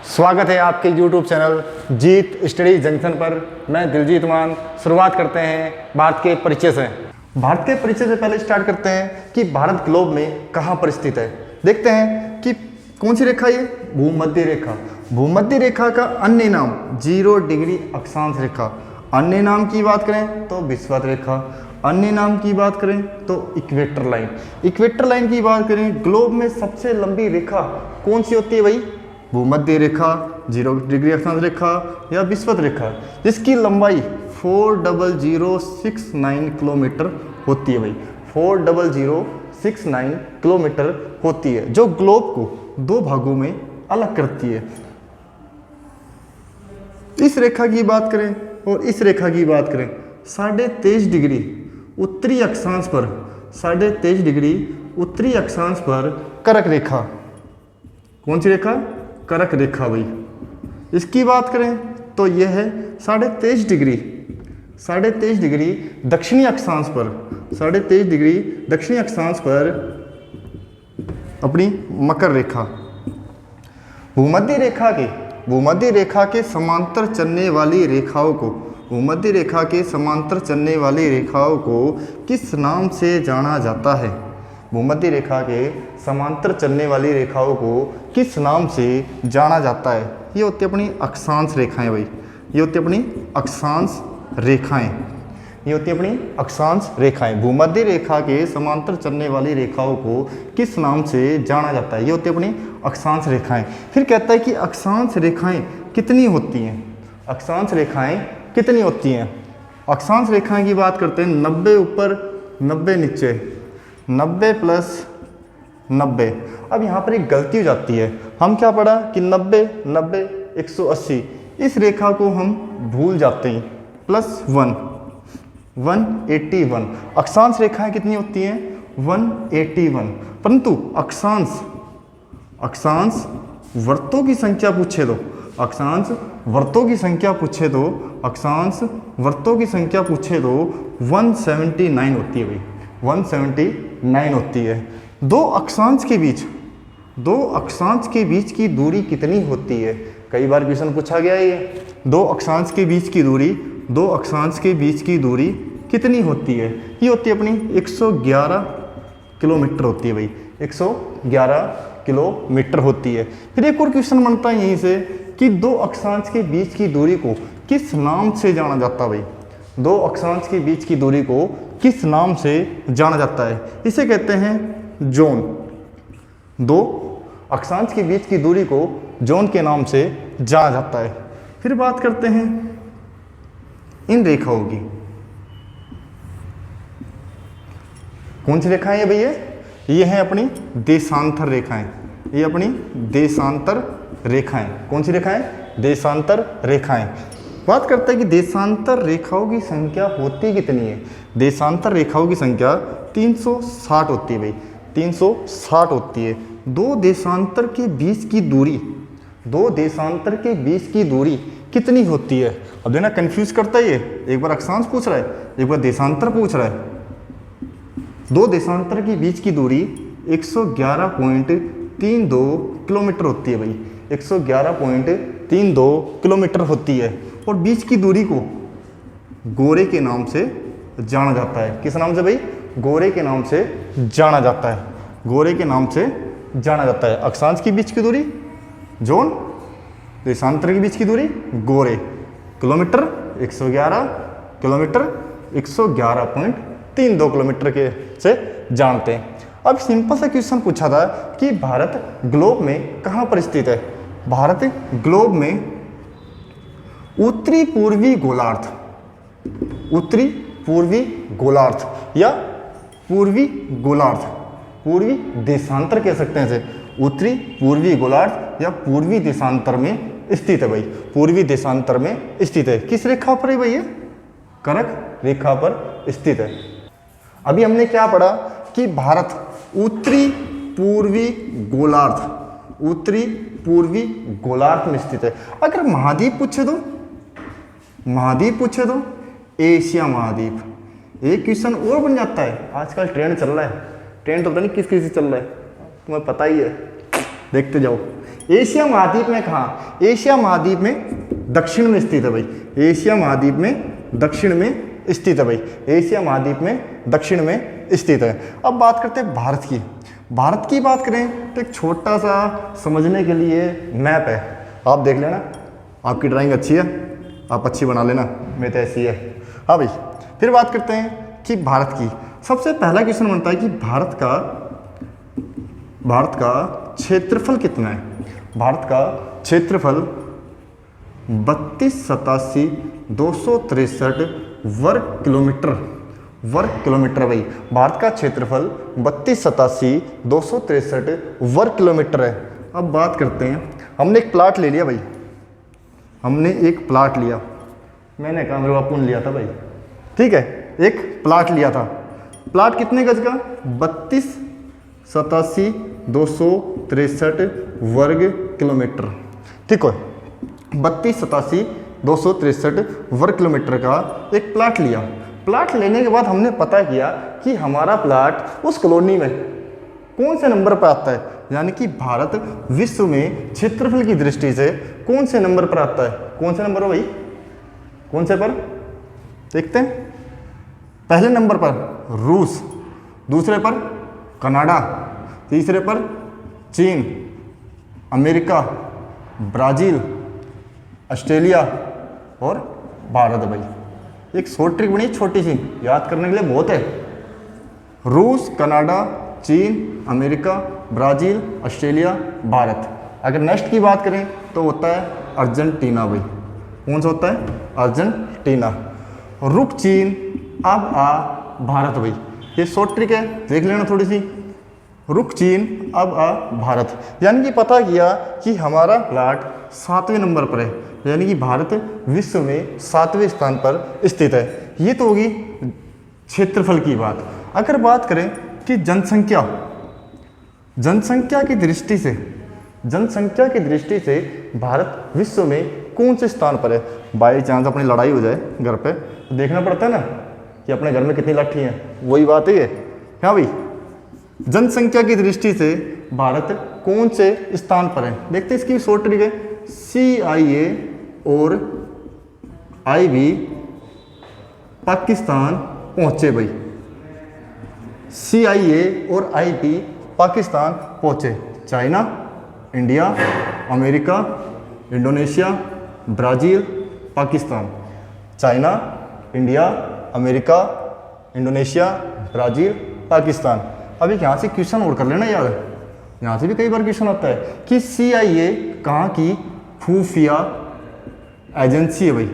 स्वागत है आपके YouTube चैनल जीत स्टडी जंक्शन पर। मैं दिलजीत मान। शुरुआत करते हैं भारत के परिचय से। भारत के परिचय से पहले स्टार्ट करते हैं कि भारत ग्लोब में कहाँ पर स्थित है। देखते हैं कि कौन सी रेखा ये, भूमध्य रेखा। भूमध्य रेखा का अन्य नाम 0 डिग्री अक्षांश रेखा। अन्य नाम की बात करें तो विषुवत रेखा। अन्य नाम की बात करें तो इक्वेटर लाइन। इक्वेटर लाइन की बात करें, ग्लोब में सबसे लंबी रेखा कौन सी होती है भाई? भूमध्य रेखा, 0 डिग्री अक्षांश रेखा या विषुवत रेखा, जिसकी लंबाई 40069 किलोमीटर होती है भाई। 40069 किलोमीटर होती है, जो ग्लोब को 2 भागों में अलग करती है। इस रेखा की बात करें और इस रेखा की बात करें, 23.5 डिग्री उत्तरी अक्षांश पर, 23.5 डिग्री उत्तरी अक्षांश पर कर्क रेखा। कौन सी रेखा? कर्क रेखा भाई। इसकी बात करें तो यह है 23.5 डिग्री, 23.5 डिग्री दक्षिणी अक्षांश पर, 23.5 डिग्री दक्षिणी अक्षांश पर अपनी मकर रेखा। भूमध्य रेखा के समांतर चलने वाली रेखाओं को, भूमध्य रेखा के समांतर चलने वाली रेखाओं को किस नाम से जाना जाता है? भूमध्य रेखा के समांतर चलने वाली रेखाओं को किस नाम से जाना जाता है? ये होती है अपनी अक्षांश रेखाएं भाई। ये होती है अपनी अक्षांश रेखाएं। ये होती है अपनी अक्षांश रेखाएं। भूमध्य रेखा के समांतर चलने वाली रेखाओं को किस नाम से जाना जाता है? ये होती है अपनी अक्षांश रेखाएं। फिर कहता है कि अक्षांश रेखाएं कितनी होती हैं? अक्षांश रेखाएं कितनी होती हैं? अक्षांश रेखाएं की बात करते हैं, 90 ऊपर 90 नीचे, 90 प्लस 90। अब यहाँ पर एक गलती हो जाती है। हम क्या पढ़ा कि 90 90 180, इस रेखा को हम भूल जाते हैं। प्लस 1 181। अक्षांश रेखाएं कितनी होती हैं? 181। परंतु अक्षांश वृत्तों की संख्या पूछे तो, अक्षांश वृत्तों की संख्या पूछे तो, अक्षांश वृत्तों की संख्या पूछे तो 179 होती है भाई। 179 होती है। दो अक्षांश के बीच की दूरी कितनी होती है? कई बार क्वेश्चन पूछा गया है ये। दो अक्षांश के बीच की दूरी कितनी होती है? ये होती है अपनी 111 किलोमीटर होती है भाई। 111 किलोमीटर होती है। फिर एक और क्वेश्चन बनता है यहीं से कि दो अक्षांश के बीच की दूरी को किस नाम से जाना जाता है भाई? दो अक्षांश के बीच की दूरी को किस नाम से जाना जाता है? इसे कहते हैं जोन। दो अक्षांश के बीच की दूरी को जोन के नाम से जाना जाता है। फिर बात करते हैं इन रेखाओं की। कौन सी रेखाएं है भैया? ये हैं अपनी देशांतर रेखाएं। ये अपनी देशांतर रेखाएं। कौन सी रेखाएं? देशांतर रेखाएं। बात करते हैं कि देशांतर रेखाओं की संख्या होती कितनी है? देशांतर रेखाओं की संख्या 360 होती है भाई। 360 होती है। दो देशांतर के बीच की दूरी कितनी होती है? अब देखना कंफ्यूज करता है ये। एक बार अक्षांश पूछ रहा है, एक बार देशांतर पूछ रहा है। दो देशांतर के बीच की दूरी 111.32 किलोमीटर होती है भाई। 111.32 किलोमीटर होती है। और बीच की दूरी को गोरे के नाम से जाना जाता है। किस नाम से भाई? गोरे के नाम से जाना जाता है। गोरे के नाम से जाना जाता है। अक्षांश के बीच की दूरी जोन, देशांतर के बीच की दूरी गोरे। किलोमीटर 111 किलोमीटर, 111.32 किलोमीटर के से जानते हैं। अब सिंपल सा क्वेश्चन पूछा था कि भारत ग्लोब में कहाँ पर स्थित है? भारत ग्लोब में उत्तरी पूर्वी गोलार्ध या पूर्वी देशांतर कह सकते हैं इसे। उत्तरी पूर्वी गोलार्ध या पूर्वी देशांतर में स्थित है भाई। पूर्वी देशांतर में स्थित है। किस रेखा पर है भाई? ये कर्क रेखा पर स्थित है। अभी हमने क्या पढ़ा कि भारत उत्तरी पूर्वी गोलार्ध में स्थित है। अगर महाद्वीप पूछे तो एशिया महाद्वीप। एक क्वेश्चन और बन जाता है। आजकल ट्रेंड चल रहा है, ट्रेंड तो पता नहीं किस किस से चल रहा है, तुम्हें पता ही है, देखते जाओ। एशिया महाद्वीप में कहाँ? एशिया महाद्वीप में दक्षिण में स्थित है भाई। एशिया महाद्वीप में दक्षिण में स्थित है भाई। एशिया महाद्वीप में दक्षिण में स्थित है। अब बात करते हैं भारत की। भारत की बात करें तो एक छोटा सा समझने के लिए मैप है, आप देख लेना। आपकी ड्राइंग अच्छी है, आप अच्छी बना लेना, मैं तो ऐसी है। हाँ भाई, फिर बात करते हैं कि भारत की। सबसे पहला क्वेश्चन बनता है कि भारत का क्षेत्रफल कितना है? भारत का क्षेत्रफल 32,87,263 वर्ग किलोमीटर भाई। भारत का क्षेत्रफल 32,87,263 वर्ग किलोमीटर है। अब बात करते हैं, हमने एक प्लाट ले लिया भाई, हमने एक प्लाट लिया, मैंने कहा मेरे बापू ने लिया था भाई, ठीक है, एक प्लाट लिया था। प्लाट कितने गज का? 32,87,263 वर्ग किलोमीटर, ठीक है। 32,87,263 वर्ग किलोमीटर का एक प्लाट लिया। प्लाट लेने के बाद हमने पता किया कि हमारा प्लाट उस कॉलोनी में कौन से नंबर पर आता है, यानी कि भारत विश्व में क्षेत्रफल की दृष्टि से कौन से नंबर पर आता है? कौन से नंबर हो भाई? कौन से पर देखते हैं। पहले नंबर पर रूस, दूसरे पर कनाडा, तीसरे पर चीन, अमेरिका, ब्राज़ील, ऑस्ट्रेलिया और भारत भाई। एक शॉर्ट ट्रिक बनी छोटी सी, याद करने के लिए बहुत है। रूस, कनाडा, चीन, अमेरिका, ब्राज़ील, ऑस्ट्रेलिया, भारत। अगर नेक्स्ट की बात करें तो होता है अर्जेंटीना भाई। कौन सा होता है? अर्जेंटीना। रुक चीन, अब आ भारत भाई। ये शॉर्ट ट्रिक है, देख लेना थोड़ी सी। रुक चीन, अब आ भारत, यानी कि पता किया कि हमारा प्लाट 7वें नंबर पर है, यानी कि भारत विश्व में 7वें स्थान पर स्थित है। ये तो होगी क्षेत्रफल की बात। अगर बात करें कि जनसंख्या की दृष्टि से भारत विश्व में कौन से स्थान पर है? बाई चांस अपनी लड़ाई हो जाए घर पे तो देखना पड़ता है ना कि अपने घर में कितनी लाठी हैं, वही बात है ये। हाँ भाई, जनसंख्या की दृष्टि से भारत कौन से स्थान पर है? देखते हैं, इसकी शॉर्ट ट्रिक है। CIA और IB पाकिस्तान पहुंचे भाई। CIA और IB पाकिस्तान पहुंचे। China, India, America, Indonesia, Brazil, Pakistan. China, India, America, Indonesia, Brazil, Pakistan. अब एक यहाँ से क्वेश्चन और कर लेना याद, यहाँ से भी कई बार क्वेश्चन आता है कि CIA कहाँ की खुफिया एजेंसी है भाई?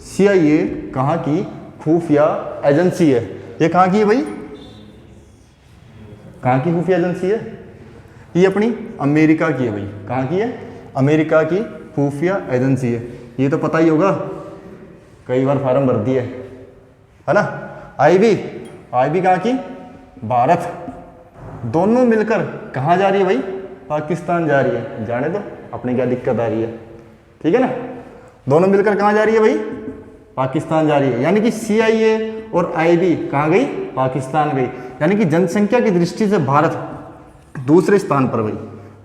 CIA कहाँ की खुफिया एजेंसी है? ये कहाँ की है भाई? कहाँ की खुफिया एजेंसी है? ये अपनी अमेरिका की है भाई। कहाँ की है? अमेरिका की खुफिया एजेंसी है। ये तो पता ही होगा, कई बार फार्म भर दिए है ना। IB कहाँ की? भारत। दोनों मिलकर कहाँ जा रही है भाई? पाकिस्तान जा रही है। जाने दो, अपने क्या दिक्कत आ रही है, ठीक है ना। दोनों मिलकर कहाँ जा रही है भाई? पाकिस्तान जा रही है, यानी कि CIA और IB कहाँ गई? पाकिस्तान गई। यानी कि जनसंख्या की दृष्टि से भारत दूसरे स्थान पर भाई।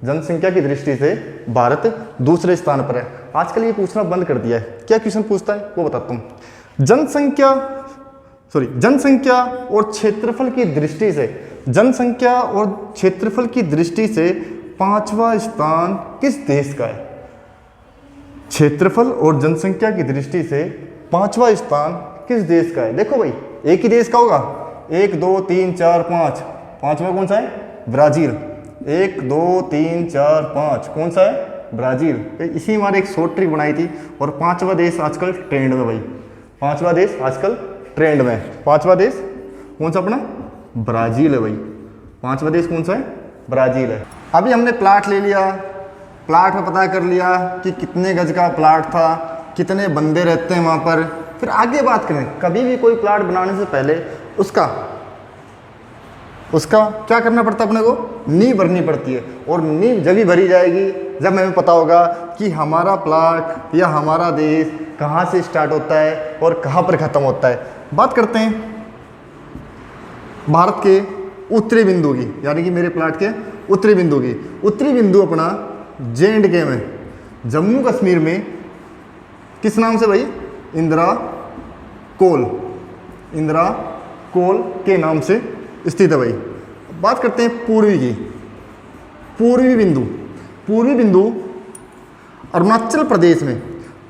जनसंख्या की दृष्टि से भारत दूसरे स्थान पर है। आजकल ये पूछना बंद कर दिया है। क्या क्वेश्चन पूछता है वो बताता हूँ। जनसंख्या और क्षेत्रफल की दृष्टि से, जनसंख्या और क्षेत्रफल की दृष्टि से 5वां स्थान किस देश का है? क्षेत्रफल और जनसंख्या की दृष्टि से 5वां स्थान किस देश का है? देखो भाई, एक ही देश का होगा। 1 2 3 4 5, 5वां कौन सा है? ब्राज़ील। 1 2 3 4 5 कौन सा है? ब्राज़ील। इसी हमारे एक शॉर्ट ट्रिक बनाई थी। और 5वां देश आजकल ट्रेंड में भाई। 5वां देश आजकल ट्रेंड में। 5वां देश कौन सा अपना? ब्राज़ील है भाई। 5वां देश कौन सा है? ब्राज़ील है। अभी हमने प्लाट ले लिया, प्लाट में पता कर लिया कि कितने गज का प्लाट था, कितने बंदे रहते हैं वहाँ पर। फिर आगे बात करें, कभी भी कोई प्लाट बनाने से पहले उसका क्या करना पड़ता है? अपने को नींव भरनी पड़ती है। और नींव जब ही भरी जाएगी जब हमें पता होगा कि हमारा प्लाट या हमारा देश कहाँ से स्टार्ट होता है और कहाँ पर ख़त्म होता है। बात करते हैं भारत के उत्तरी बिंदु की, यानी कि मेरे प्लाट के उत्तरी बिंदु की। उत्तरी बिंदु अपना J&K में, जम्मू कश्मीर में किस नाम से भाई? इंदिरा कोल, इंदिरा कोल के नाम से स्थित है भाई। बात करते हैं पूर्वी की। पूर्वी बिंदु, पूर्वी बिंदु अरुणाचल प्रदेश में,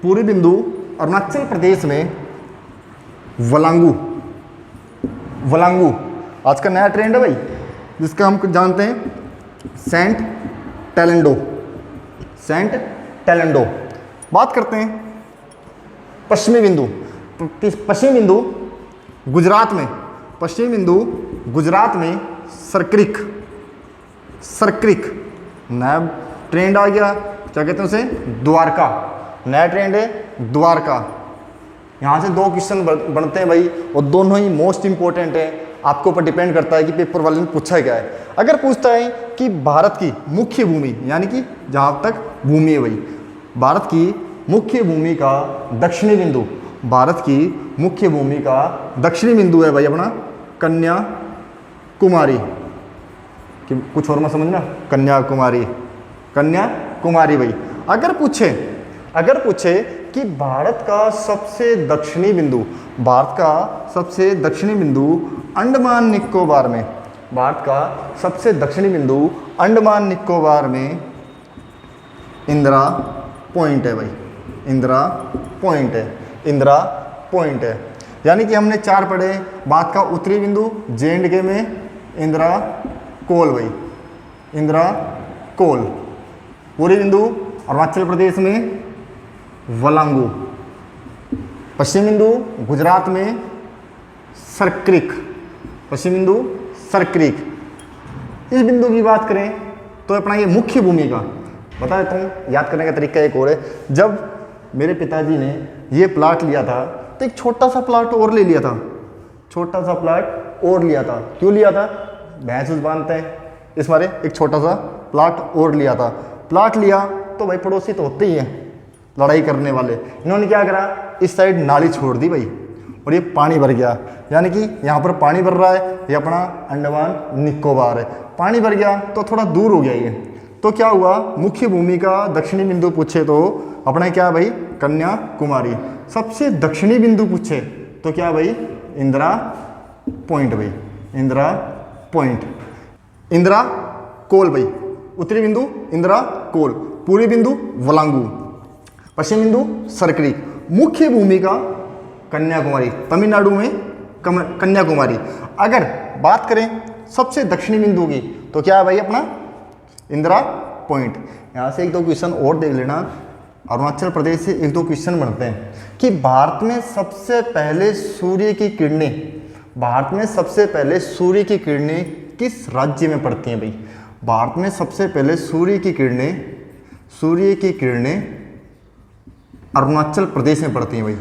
पूर्वी बिंदु अरुणाचल प्रदेश में वलांगू, वलांगू आज का नया ट्रेंड है भाई, जिसका हम जानते हैं सेंट टेलेंडो, सेंट टेलेंडो। बात करते हैं पश्चिमी बिंदु, पश्चिमी बिंदु गुजरात में, पश्चिमी बिंदु गुजरात में सरक्रिक, सरक्रिक नया ट्रेंड आ गया, क्या कहते हैं उसे? द्वारका, नया ट्रेंड है द्वारका। यहाँ से 2 क्वेश्चन बनते हैं भाई, और दोनों ही मोस्ट इंपॉर्टेंट है। आपके ऊपर डिपेंड करता है कि पेपर वाले ने पूछा क्या है। अगर पूछता है कि भारत की मुख्य भूमि, यानी कि जहाँ तक भूमि है भाई, भारत की मुख्य भूमि का दक्षिणी बिंदु, भारत की मुख्य भूमि का दक्षिणी बिंदु है भाई अपना कन्याकुमारी, कि कुछ और मत समझना, कन्याकुमारी, कन्याकुमारी भाई। अगर पूछे कि भारत का सबसे दक्षिणी बिंदु, भारत का सबसे दक्षिणी बिंदु अंडमान निकोबार में, भारत का सबसे दक्षिणी बिंदु अंडमान निकोबार में इंदिरा पॉइंट है भाई, इंदिरा पॉइंट है, इंदिरा पॉइंट है। यानी कि हमने 4 पढ़े। भारत का उत्तरी बिंदु J&K में इंदिरा कोल भाई, इंदिरा कोल। पूर्वी बिंदु अरुणाचल प्रदेश में वलांगू, पश्चिम बिंदु गुजरात में सरक्रिक, पश्चिम बिंदु सरक्रिक। इस बिंदु की बात करें तो अपना ये मुख्य भूमि का बता देता हूँ। याद करने का तरीका एक और है। जब मेरे पिताजी ने ये प्लाट लिया था तो एक छोटा सा प्लाट और ले लिया था, छोटा सा प्लाट और लिया था। क्यों लिया था? भैंस बांधते हैं, इस मारे एक छोटा सा प्लाट और लिया था। प्लाट लिया तो भाई पड़ोसी तो होते ही हैं लड़ाई करने वाले। इन्होंने क्या करा, इस साइड नाली छोड़ दी भाई, और ये पानी भर गया। यानी कि यहाँ पर पानी भर रहा है, ये अपना अंडमान निकोबार है। पानी भर गया तो थोड़ा दूर हो गया ये, तो क्या हुआ, मुख्य भूमि का दक्षिणी बिंदु पूछे तो अपना क्या भाई? कन्याकुमारी। सबसे दक्षिणी बिंदु पूछे तो क्या भाई? इंदिरा पॉइंट भाई, इंदिरा पॉइंट, इंदिरा कोल भाई। उत्तरी बिंदु इंदिरा कोल, पूर्वी बिंदु वलांगू, पश्चिम बिंदु सरक्रिक, मुख्य भूमि का कन्याकुमारी, तमिलनाडु में कन्याकुमारी। अगर बात करें सबसे दक्षिणी बिंदु की तो क्या है भाई? अपना इंदिरा पॉइंट। यहाँ से 1-2 क्वेश्चन और देख लेना। अरुणाचल प्रदेश से 1-2 क्वेश्चन बनते हैं कि भारत में सबसे पहले सूर्य की किरणें, भारत में सबसे पहले सूर्य की किरणें किस राज्य में पड़ती हैं भाई? भारत में सबसे पहले सूर्य की किरणें अरुणाचल प्रदेश में पड़ती हैं भाई,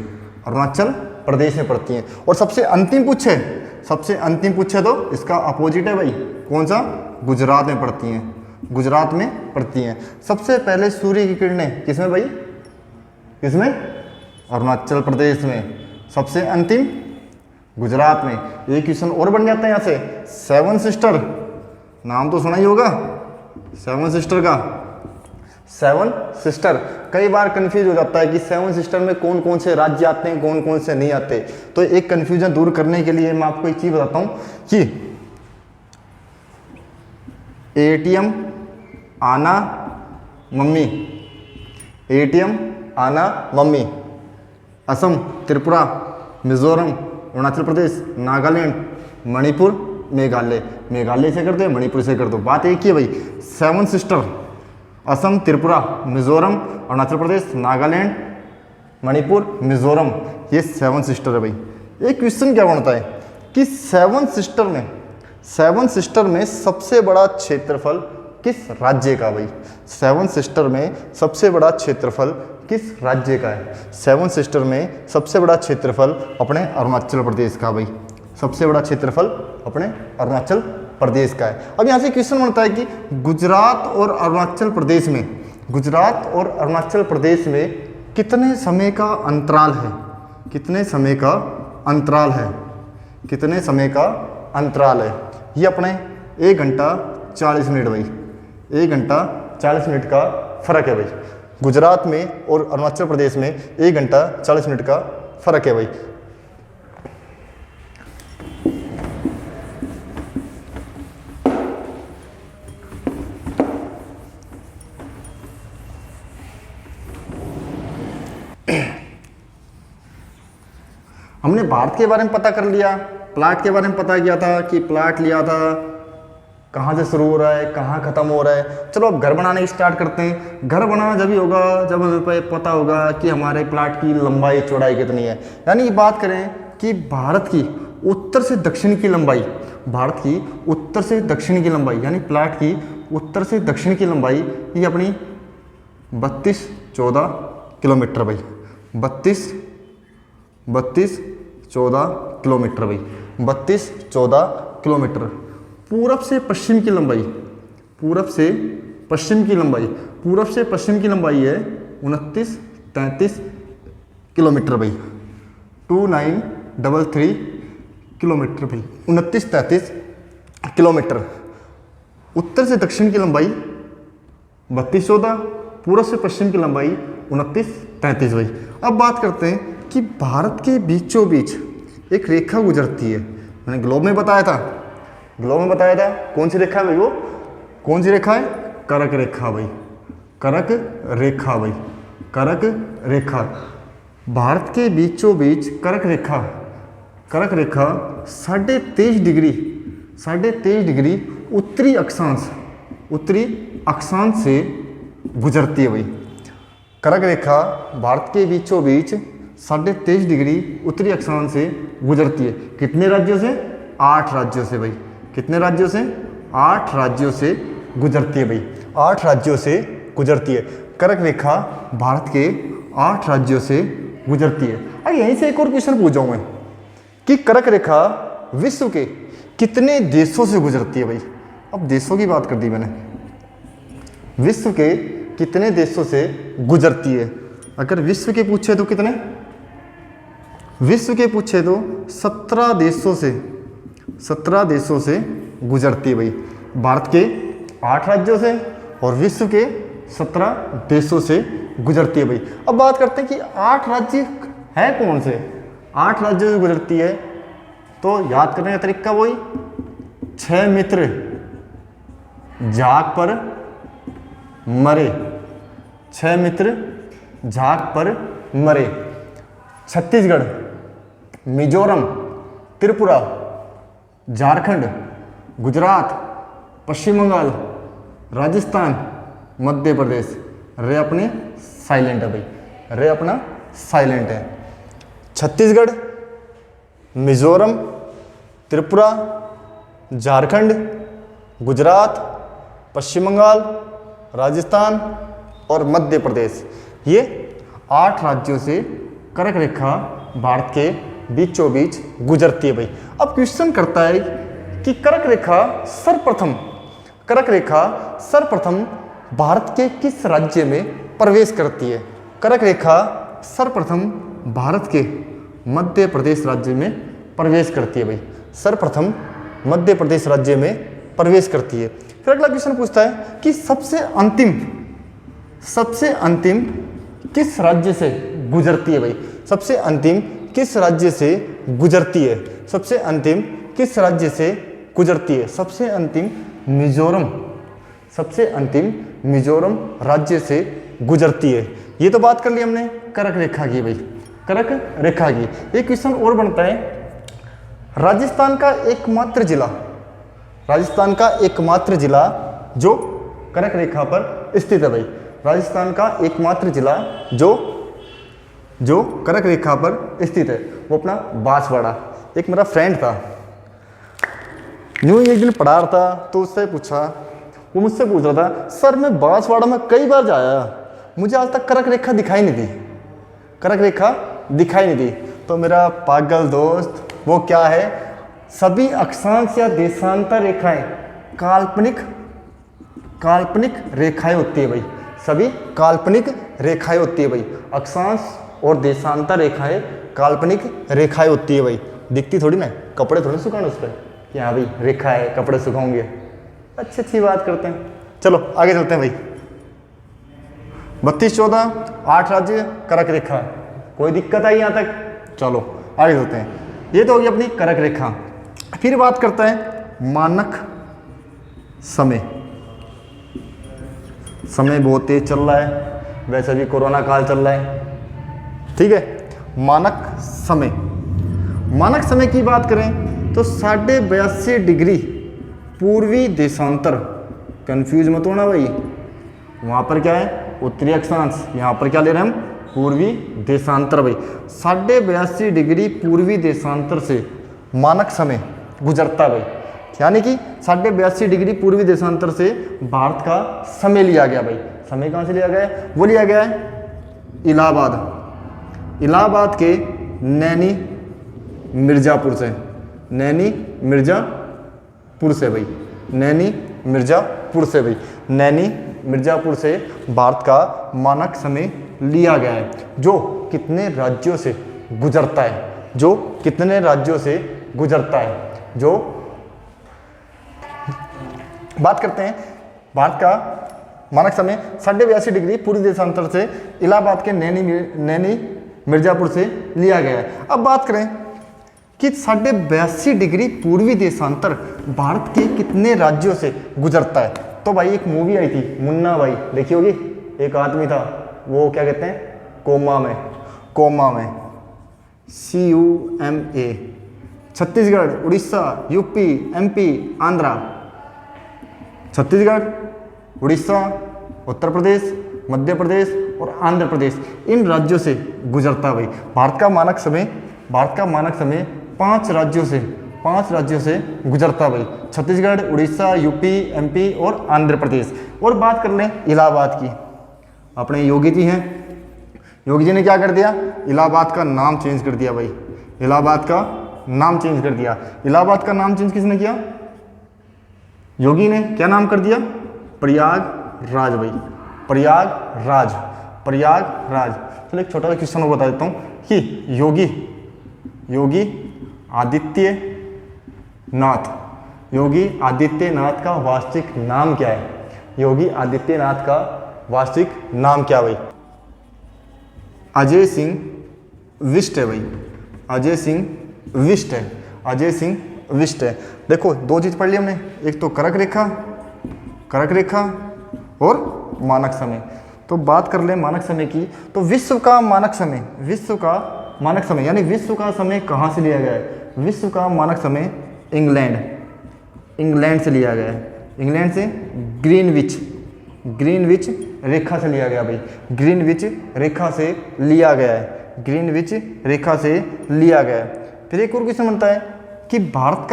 अरुणाचल प्रदेश में पड़ती हैं। और सबसे अंतिम पूछे तो इसका अपोजिट है भाई, कौन सा? गुजरात में पड़ती हैं, गुजरात में पड़ती हैं। सबसे पहले सूर्य की किरणें किसमें भाई? किसमें? अरुणाचल प्रदेश में। सबसे अंतिम गुजरात में। एक क्वेश्चन और बन जाता है यहाँ से, 7 सिस्टर, नाम तो सुना ही होगा 7 सिस्टर का। 7 सिस्टर कई बार कंफ्यूज हो जाता है कि 7 सिस्टर में कौन कौन से राज्य आते हैं, कौन कौन से नहीं आते। तो एक कंफ्यूजन दूर करने के लिए मैं आपको एक चीज़ बताता हूँ कि ATM आना मम्मी, ATM आना मम्मी, असम, त्रिपुरा, मिजोरम, अरुणाचल प्रदेश, नागालैंड, मणिपुर, मेघालय। मेघालय से कर दो, मणिपुर से कर दो, बात एक ही है भाई। 7 सिस्टर असम, त्रिपुरा, मिजोरम, अरुणाचल प्रदेश, नागालैंड, मणिपुर, मिजोरम, ये 7 सिस्टर है भाई। एक क्वेश्चन क्या बनता है कि 7 सिस्टर में सबसे बड़ा क्षेत्रफल किस राज्य का भाई? 7 सिस्टर में सबसे बड़ा क्षेत्रफल किस राज्य का है? 7 सिस्टर में सबसे बड़ा क्षेत्रफल अपने अरुणाचल प्रदेश का भाई, सबसे बड़ा क्षेत्रफल अपने अरुणाचल प्रदेश का है। अब यहाँ से क्वेश्चन बनता है कि गुजरात और अरुणाचल प्रदेश में कितने समय का अंतराल है? कितने समय का अंतराल है? ये अपने 1 घंटा 40 मिनट भाई, 1 घंटा 40 मिनट का फ़र्क है भाई। गुजरात में और अरुणाचल प्रदेश में 1 घंटा 40 मिनट का फ़र्क है भाई। हमने भारत के बारे में पता कर लिया, प्लाट के बारे में पता किया था कि प्लाट लिया था, कहाँ से शुरू हो रहा है, कहाँ ख़त्म हो रहा है। चलो अब घर बनाने की स्टार्ट करते हैं। घर बनाना जब ही होगा जब हमें पता होगा कि हमारे प्लाट की लंबाई चौड़ाई कितनी है। यानी बात करें कि भारत की उत्तर से दक्षिण की लंबाई, भारत की उत्तर से दक्षिण की लंबाई यानी प्लाट की उत्तर से दक्षिण की लंबाई ये अपनी 32-14 किलोमीटर भाई। 32-14 किलोमीटर भाई। 32-14 किलोमीटर। पूरब से पश्चिम की लंबाई, पूरब से पश्चिम की लंबाई, पूरब से पश्चिम की लंबाई है 29-33 किलोमीटर भाई। 2933 किलोमीटर भाई। 29-33 किलोमीटर। उत्तर से दक्षिण की लंबाई 32-14, पूरब से पश्चिम की लंबाई 29-33 भाई। अब बात करते हैं कि भारत के बीचों बीच एक रेखा गुजरती है। मैंने ग्लोब में बताया था, ग्लोब में बताया था कौन सी रेखा है भाई, वो कौन सी रेखा है? कर्क रेखा भाई। कर्क रेखा भाई। कर्क रेखा। भारत के बीचों बीच कर्क रेखा, कर्क रेखा 23.5 डिग्री, 23.5 डिग्री उत्तरी अक्षांश, उत्तरी अक्षांश से गुजरती है भाई। कर्क रेखा भारत के बीचों बीच 23.5 डिग्री उत्तरी अक्षांश से गुजरती है। कितने राज्यों से? 8 राज्यों से भाई। कितने राज्यों से? 8 राज्यों से गुजरती है भाई। 8 राज्यों से गुजरती है। कर्क रेखा भारत के 8 राज्यों से गुजरती है। अब यहीं से एक और क्वेश्चन पूछा हूं मैं कि कर्क रेखा विश्व के कितने देशों से गुजरती है भाई। अब देशों की बात कर दी मैंने, विश्व के कितने देशों से गुजरती है। अगर विश्व के पूछे तो कितने? विश्व के पूछे तो 17 देशों से, 17 देशों से गुजरती है भाई। भारत के 8 राज्यों से और विश्व के 17 देशों से गुजरती है भाई। अब बात करते हैं कि 8 राज्य है कौन से? 8 राज्यों से गुजरती है तो याद करने का तरीका वही 6 मित्र झाग पर मरे, 6 मित्र झाग पर मरे। छत्तीसगढ़, मिजोरम, त्रिपुरा, झारखंड, गुजरात, पश्चिम बंगाल, राजस्थान, मध्य प्रदेश। रे अपने साइलेंट है भाई, रे अपना साइलेंट है। छत्तीसगढ़, मिजोरम, त्रिपुरा, झारखंड, गुजरात, पश्चिम बंगाल, राजस्थान और मध्य प्रदेश, ये 8 राज्यों से कर्क रेखा भारत के बीचों बीच गुजरती है भाई। अब क्वेश्चन करता है कि कर्क रेखा सर्वप्रथम, कर्क रेखा सर्वप्रथम भारत के किस राज्य में प्रवेश करती है? कर्क रेखा सर्वप्रथम भारत के मध्य प्रदेश राज्य में प्रवेश करती है भाई। सर्वप्रथम मध्य प्रदेश राज्य में प्रवेश करती है। फिर अगला क्वेश्चन पूछता है कि सबसे अंतिम किस राज्य से गुजरती है भाई। सबसे अंतिम किस राज्य से गुजरती है? सबसे अंतिम किस राज्य से गुजरती है? सबसे अंतिम मिजोरम, सबसे अंतिम मिजोरम राज्य से गुजरती है। ये तो बात कर ली हमने कर्क रेखा की भाई, कर्क रेखा की। एक क्वेश्चन और बनता है, राजस्थान का एकमात्र जिला, राजस्थान का एकमात्र जिला जो कर्क रेखा पर स्थित है भाई। राजस्थान का एकमात्र जिला जो कर्क रेखा पर स्थित है वो अपना बांसवाड़ा। एक मेरा फ्रेंड था, यूं ही एक दिन पढ़ा रहा था तो उससे पूछा, वो मुझसे पूछ रहा था सर मैं बांसवाड़ा में कई बार जाया, मुझे आज तक कर्क रेखा दिखाई नहीं दी, कर्क रेखा दिखाई नहीं दी। तो मेरा पागल दोस्त वो क्या है, सभी अक्षांश या देशांतर रेखाएं काल्पनिक रेखाएं होती है भाई। सभी काल्पनिक रेखाएं होती है भाई। अक्षांश और देशांतर रेखाएं काल्पनिक रेखाएं होती है भाई। दिखती थोड़ी ना, कपड़े थोड़े सुखाने उस पर कि हाँ भाई रेखा है, कपड़े सुखाओगे। अच्छी बात करते हैं। चलो आगे चलते हैं भाई। 32-14 8 राज्य करक रेखा। कोई दिक्कत आई यहाँ तक? चलो आगे होते हैं। ये तो होगी अपनी करक रेखा। फिर बात करता है मानक समय। समय बहुत तेज चल रहा है, वैसे भी कोरोना काल चल रहा है, ठीक है। मानक समय, मानक समय की बात करें तो 82.5 डिग्री पूर्वी देशांतर। कंफ्यूज मत होना भाई, वहाँ पर क्या है उत्तरी अक्षांश, यहाँ पर क्या ले रहे हैं हम पूर्वी देशांतर भाई। 82.5 डिग्री पूर्वी देशांतर से मानक समय गुजरता भाई, यानी कि 82.5 डिग्री पूर्वी देशांतर से भारत का समय लिया गया भाई। समय कहाँ से लिया गया है? वो लिया गया है इलाहाबाद, इलाहाबाद के नैनी मिर्जापुर से, नैनी मिर्जापुर से भाई, नैनी मिर्जापुर से भाई, नैनी मिर्जापुर से भारत का मानक समय लिया गया है, जो कितने राज्यों से गुजरता है, जो कितने राज्यों से गुजरता है। जो बात करते हैं भारत का मानक समय 82.5 डिग्री पूर्वी देशांतर से इलाहाबाद के नैनी मिर्जापुर से लिया गया है। अब बात करें कि 82.5 डिग्री पूर्वी देशांतर भारत के कितने राज्यों से गुजरता है, तो भाई एक मूवी आई थी मुन्ना भाई, देखी होगी। एक आदमी था, वो क्या कहते हैं कोमा में, कोमा में CUMA, Chhattisgarh, Orissa, UP, MP, Andhra, Chhattisgarh, Orissa, Uttar Pradesh, Madhya Pradesh और आंध्र प्रदेश, इन राज्यों से गुजरता भाई। भारत का मानक समय, भारत का मानक समय 5 राज्यों से गुजरता भाई, छत्तीसगढ़, उड़ीसा, यूपी, MP और आंध्र प्रदेश। और बात कर लें इलाहाबाद की, अपने योगी जी हैं, योगी जी ने क्या कर दिया, इलाहाबाद का नाम चेंज कर दिया भाई, इलाहाबाद का नाम चेंज कर दिया। इलाहाबाद का नाम चेंज किसने किया? योगी ने। क्या नाम कर दिया? प्रयागराज भाई, प्रयागराज, प्रयागराज। चलो एक छोटा सा क्वेश्चन और बता देता हूँ कि योगी आदित्यनाथ, योगी आदित्यनाथ का वास्तविक नाम क्या है? योगी आदित्यनाथ का वास्तविक नाम क्या भाई? अजय सिंह विष्ट है भाई, अजय सिंह विष्ट है, अजय सिंह विष्ट है। देखो दो चीज पढ़ ली हमने, एक तो करक रेखा और मानक समय। तो बात कर ले मानक समय की, तो विश्व का मानक समय, विश्व का मानक समय यानी विश्व का समय कहाँ से लिया गया है? विश्व का मानक समय इंग्लैंड से लिया गया है, इंग्लैंड से ग्रीनविच रेखा से लिया गया भाई, ग्रीनविच रेखा से लिया गया है, ग्रीनविच रेखा से लिया गया है। फिर एक और क्वेश्चन बनता है कि भारत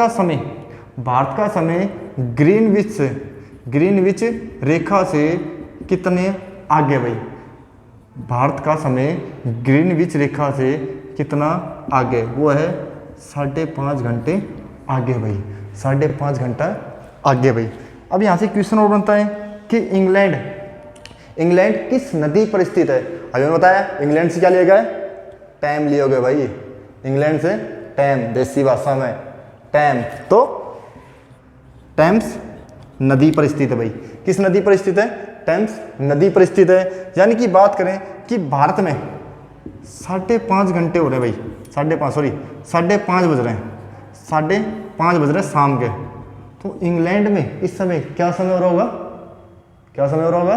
का समय ग्रीनविच रेखा से कितने आगे भाई? भारत का समय ग्रीनविच रेखा से कितना आगे? वो है 5.5 घंटे आगे भाई, 5.5 घंटा आगे भाई। अब यहाँ से क्वेश्चन और बनता है कि इंग्लैंड किस नदी पर स्थित है? अभी मैंने बताया इंग्लैंड से क्या लिया गया है? टैम लिए गए भाई, इंग्लैंड से टैम, देसी भाषा में टैम। तो टैम्स नदी पर स्थित है भाई। किस नदी पर स्थित है? टैम्स नदी पर स्थित है। यानी कि बात करें कि भारत में 5.5 घंटे हो रहे हैं भाई, 5.5 बज रहे हैं, 5:30 बज रहे हैं शाम के। तो इंग्लैंड में इस समय क्या समय हो रहा होगा? क्या समय हो रहा होगा?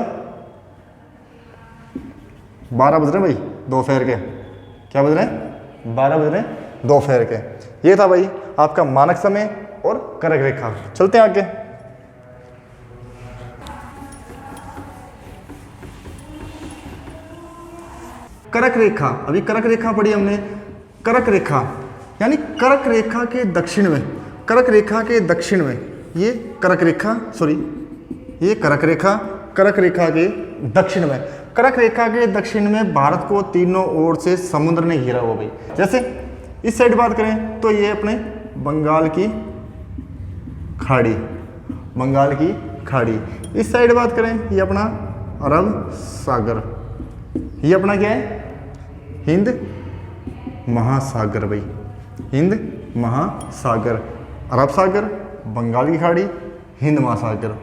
12 बज रहे हैं भाई दोपहर के। क्या बज रहे हैं? 12 बज रहे हैं दोपहर के। ये था भाई आपका मानक समय और करक रेखा। चलते हैं आगे। करक रेखा, अभी करक रेखा पढ़ी हमने। करक रेखा यानी करक रेखा के दक्षिण में, करक रेखा के दक्षिण में ये करक रेखा, ये करक रेखा, करक रेखा के दक्षिण में, करक रेखा के दक्षिण में भारत को तीनों ओर से समुद्र ने घेरा हुआ भाई। जैसे इस साइड बात करें तो ये अपने बंगाल की खाड़ी, बंगाल की खाड़ी। इस साइड बात करें ये अपना अरब सागर, ये अपना क्या है? हिंद महासागर भाई, हिंद महासागर, अरब सागर, बंगाल की खाड़ी, हिंद महासागर।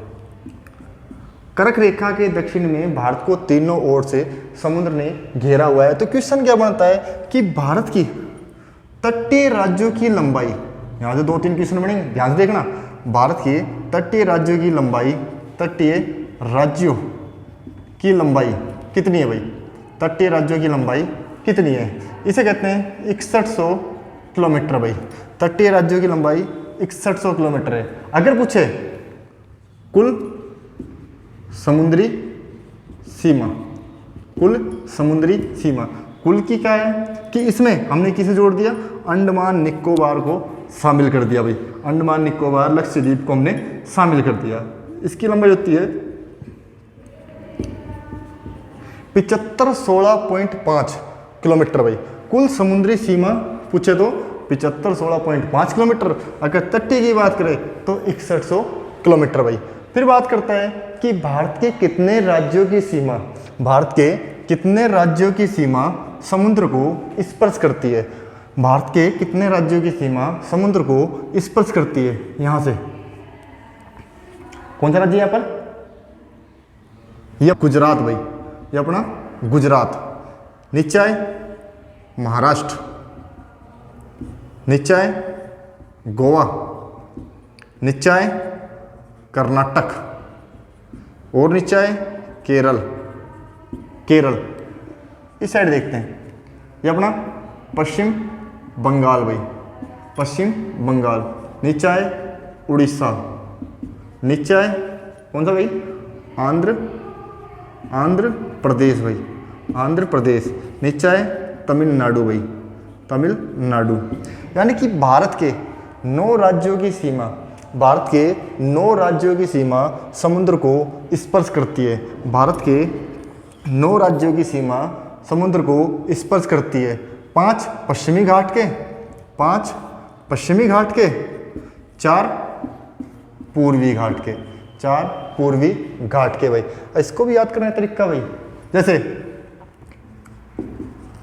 कर्क रेखा के दक्षिण में भारत को तीनों ओर से समुद्र ने घेरा हुआ है। तो क्वेश्चन क्या बनता है कि भारत की तटीय राज्यों की लंबाई, यहाँ से 2-3 क्वेश्चन बनेंगे, ध्यान से देखना। भारत के तटीय राज्यों की लंबाई, तटीय राज्यों की लंबाई कितनी है भाई? तटीय राज्यों की लंबाई कितनी है? इसे कहते हैं 6100 किलोमीटर भाई। तटीय राज्यों की लंबाई 6100 किलोमीटर है। अगर पूछे कुल समुद्री सीमा, कुल समुद्री सीमा, कुल की क्या है कि इसमें हमने किसे जोड़ दिया? अंडमान निकोबार को शामिल कर दिया भाई। अंडमान निकोबार लक्षद्वीप को हमने शामिल कर दिया। इसकी लंबाई होती है 7516.5 किलोमीटर भाई। कुल समुद्री सीमा पूछे तो 7516.5 किलोमीटर। अगर तटीय की बात करें तो 6100 किलोमीटर भाई। फिर बात करता है कि भारत के कितने राज्यों की सीमा, भारत के कितने राज्यों की सीमा समुद्र को स्पर्श करती है? भारत के कितने राज्यों की सीमा समुद्र को स्पर्श करती है? यहां से कौन सा राज्य है यहाँ पर? यह गुजरात भाई, ये अपना गुजरात। नीचे आए महाराष्ट्र, नीचे आए गोवा, नीचे आए कर्नाटक और नीचे आए केरल। केरल इस साइड देखते हैं, ये अपना पश्चिम बंगाल भाई, पश्चिम बंगाल। नीचे आए उड़ीसा, नीचे आए कौन सा भाई? आंध्र प्रदेश भाई, आंध्र प्रदेश। नीचे आए तमिलनाडु भाई, तमिलनाडु। यानी कि भारत के 9 राज्यों की सीमा, भारत के 9 राज्यों की सीमा समुद्र को स्पर्श करती है। भारत के 9 राज्यों की सीमा समुद्र को स्पर्श करती है। 5 पश्चिमी घाट के, 5 पश्चिमी घाट के, 4 पूर्वी घाट के, 4 पूर्वी घाट के भाई। इसको भी याद करने का तरीका भाई, जैसे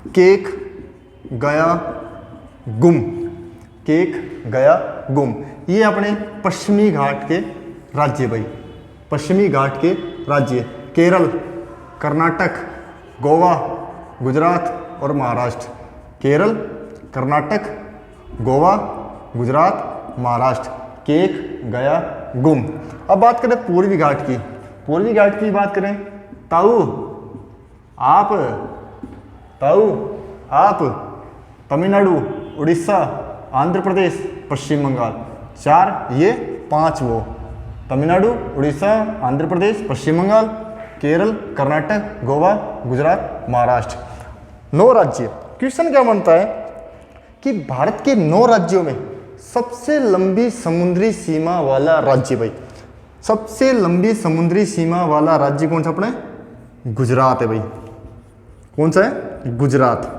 केक गया गुम, केक गया गुम, ये अपने पश्चिमी घाट के राज्य भाई, पश्चिमी घाट के राज्य। केरल, कर्नाटक, गोवा, गुजरात और महाराष्ट्र। केरल, कर्नाटक, गोवा, गुजरात, महाराष्ट्र। केक गया गुम। अब बात करें पूर्वी घाट की, पूर्वी घाट की बात करें ताऊ आप, ताऊ आप, तमिलनाडु, उड़ीसा, आंध्र प्रदेश, पश्चिम बंगाल। 4 ये, 5 वो। तमिलनाडु, उड़ीसा, आंध्र प्रदेश, पश्चिम बंगाल, केरल, कर्नाटक, गोवा, गुजरात, महाराष्ट्र। 9 राज्य। क्वेश्चन क्या बनता है कि भारत के 9 राज्यों में सबसे लंबी समुद्री सीमा वाला राज्य भाई, सबसे लंबी समुद्री सीमा वाला राज्य कौन सा अपने? गुजरात है भाई। कौन सा है? गुजरात।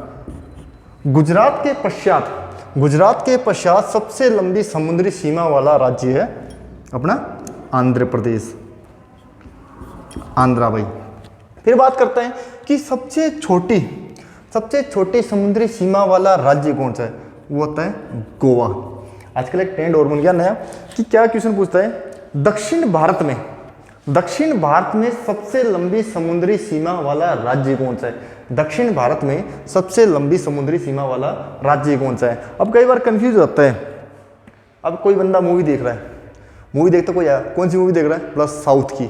गुजरात के पश्चात, गुजरात के पश्चात सबसे लंबी समुद्री सीमा वाला राज्य है अपना आंध्र प्रदेश, आंध्रा भाई। फिर बात करते हैं कि सबसे छोटी समुद्री सीमा वाला राज्य कौन सा है? वो होता है गोवा। आजकल एक ट्रेंड और बन गया नया कि क्या क्वेश्चन पूछता है, दक्षिण भारत में सबसे लंबी समुद्री सीमा वाला राज्य कौन सा है? दक्षिण भारत में सबसे लंबी समुद्री सीमा वाला राज्य कौन सा है? अब कई बार कंफ्यूज हो जाता है। अब कोई बंदा मूवी देख रहा है, मूवी देखता कोई आया, कौन सी मूवी देख रहा है? प्लस साउथ की,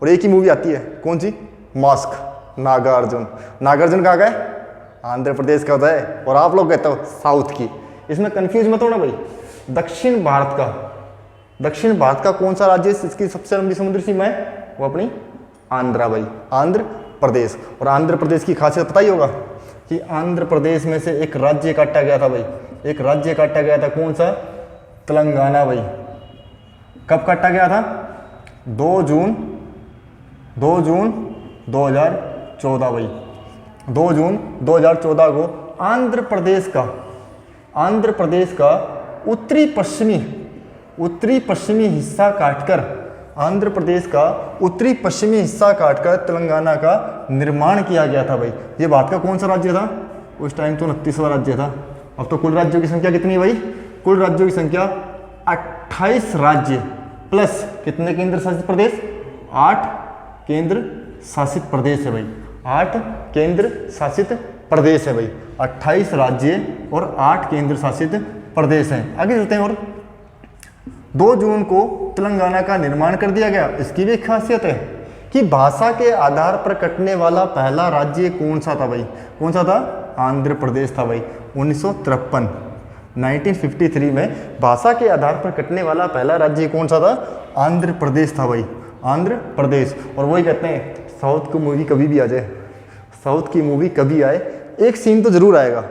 और एक ही मूवी आती है, कौन सी? मास्क, नागार्जुन। नागार्जुन कहाँ का है? आंध्र प्रदेश का होता है, और आप लोग कहते हो साउथ की। इसमें कंफ्यूज मत हो ना भाई। दक्षिण भारत का कौन सा राज्य इसकी सबसे लंबी समुद्री सीमा है? वो अपनी आंध्रा भाई, आंध्र प्रदेश। और आंध्र प्रदेश की खासियत पता ही होगा कि आंध्र प्रदेश में से एक राज्य काटा गया था भाई, एक राज्य काटा गया था। कौन सा? तेलंगाना भाई। कब काटा गया था? 2 जून 2014 भाई। 2 जून 2014 को आंध्र प्रदेश का उत्तरी पश्चिमी हिस्सा काटकर, आंध्र प्रदेश का उत्तरी पश्चिमी हिस्सा काटकर तेलंगाना का निर्माण किया गया था भाई। ये भारत का कौन सा राज्य था? उस टाइम तो 29वां राज्य था। अब तो कुल राज्यों की संख्या कितनी है भाई? कुल राज्यों की संख्या 28 राज्य प्लस कितने केंद्र शासित प्रदेश? 8 केंद्र शासित प्रदेश है भाई, 8 केंद्र शासित प्रदेश है भाई, 28 राज्य और 8 केंद्र शासित प्रदेश हैं। आगे चलते हैं। और 2 जून को तेलंगाना का निर्माण कर दिया गया। इसकी भी एक खासियत है कि भाषा के आधार पर कटने वाला पहला राज्य कौन सा था भाई, कौन सा था? आंध्र प्रदेश था भाई। 1953 में भाषा के आधार पर कटने वाला पहला राज्य कौन सा था? आंध्र प्रदेश था भाई, आंध्र प्रदेश। और वही कहते हैं साउथ की मूवी कभी भी आ जाए, साउथ की मूवी कभी आए, एक सीन तो जरूर आएगा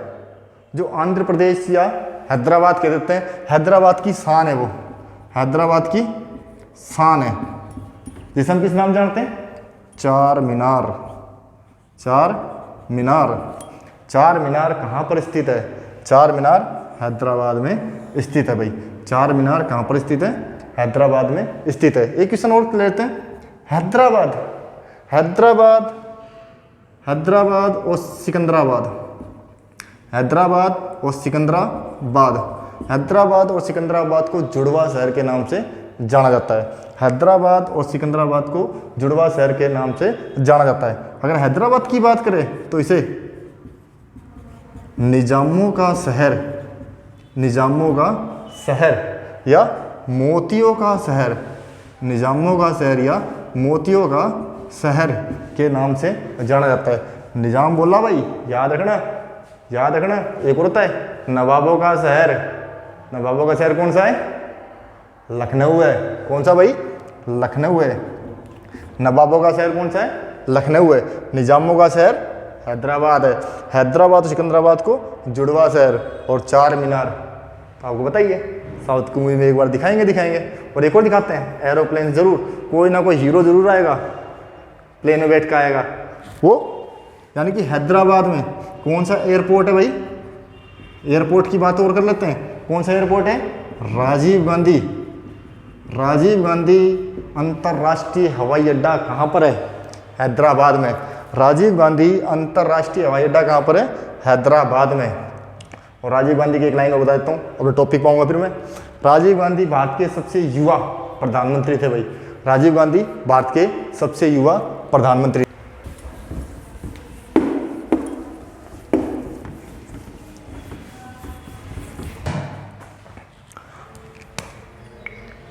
जो आंध्र प्रदेश या हैदराबाद कह देते हैं। हैदराबाद की शान है वो, हैदराबाद की शान है, जिसे हम किस नाम जानते हैं? चार मीनार। चार मीनार, चार मीनार कहाँ पर स्थित है? चार मीनार हैदराबाद में स्थित है भाई। चार मीनार कहाँ पर स्थित है? हैदराबाद में स्थित है। एक क्वेश्चन और लेते हैं। हैदराबाद, हैदराबाद, हैदराबाद और सिकंदराबाद, हैदराबाद और सिकंदराबाद, हैदराबाद और सिकंदराबाद को जुड़वा शहर के नाम से जाना जाता है। हैदराबाद और सिकंदराबाद को जुड़वा शहर के नाम से जाना जाता है। अगर हैदराबाद की बात करें तो इसे निजामों का शहर, निजामों का शहर या मोतियों का शहर, निजामों का शहर या मोतियों का शहर के नाम से जाना जाता है। निजाम बोला भाई, याद रखना, याद रखना। एक और होता है नवाबों का शहर। नवाबों का शहर कौन सा है? लखनऊ है। कौन सा भाई? लखनऊ है। नवाबों का शहर कौन सा है? लखनऊ है। निजामों का शहर हैदराबाद है। हैदराबाद और सिकंदराबाद को जुड़वा शहर और चार मीनार आपको बताइए, साउथ की मूवी में एक बार दिखाएंगे दिखाएंगे। और एक और दिखाते हैं, एरोप्लेन जरूर, कोई ना कोई हीरो जरूर आएगा, प्लेन में बैठ कर आएगा वो। यानी कि हैदराबाद में कौन सा एयरपोर्ट है भाई? एयरपोर्ट की बात और कर लेते हैं। कौन सा एयरपोर्ट है? राजीव गांधी, राजीव गांधी अंतर्राष्ट्रीय हवाई अड्डा कहाँ पर है? हैदराबाद में। राजीव गांधी अंतर्राष्ट्रीय हवाई अड्डा कहाँ पर है? हैदराबाद में। और राजीव गांधी की एक लाइन और बता देता हूँ, अब टॉपिक पाऊंगा फिर मैं। राजीव गांधी भारत के सबसे युवा प्रधानमंत्री थे भाई। राजीव गांधी भारत के सबसे युवा प्रधानमंत्री।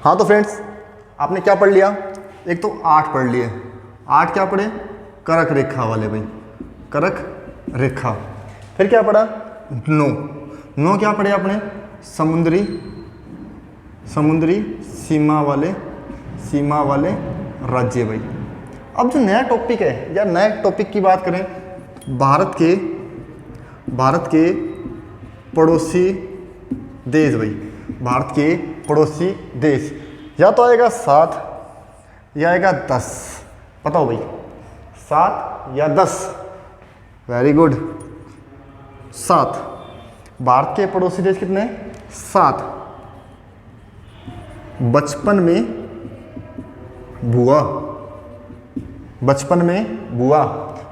हाँ तो फ्रेंड्स, आपने क्या पढ़ लिया? एक तो 8 पढ़ लिए। 8 क्या पढ़े? करक रेखा वाले भाई, करक रेखा। फिर क्या पढ़ा? 9। 9 क्या पढ़े आपने? समुद्री, समुद्री सीमा वाले, सीमा वाले राज्य भाई। अब जो नया टॉपिक है या नए टॉपिक की बात करें, भारत के, भारत के पड़ोसी देश भाई, भारत के पड़ोसी देश। या तो आएगा 7 या आएगा 10, बताओ भाई, 7 या 10? Very good, 7। भारत के पड़ोसी देश कितने हैं? 7। बचपन में बुआ, बचपन में बुआ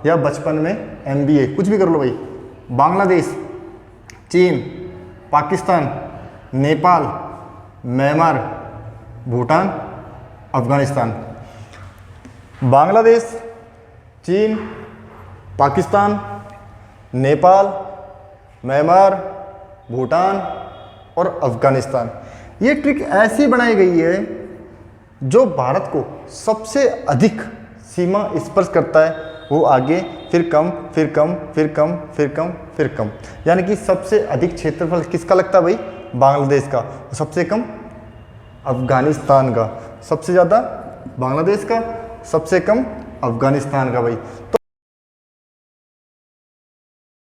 या बचपन में MBA, कुछ भी कर लो भाई। बांग्लादेश, चीन, पाकिस्तान, नेपाल, म्यांमार, भूटान, अफगानिस्तान। बांग्लादेश, चीन, पाकिस्तान, नेपाल, म्यांमार, भूटान और अफगानिस्तान। ये ट्रिक ऐसी बनाई गई है जो भारत को सबसे अधिक सीमा स्पर्श करता है वो आगे, फिर कम, फिर कम, फिर कम, फिर कम, फिर कम। यानी कि सबसे अधिक क्षेत्रफल किसका लगता है भाई? बांग्लादेश का। सबसे कम अफगानिस्तान का। सबसे ज़्यादा बांग्लादेश का, सबसे कम अफगानिस्तान का भाई। तो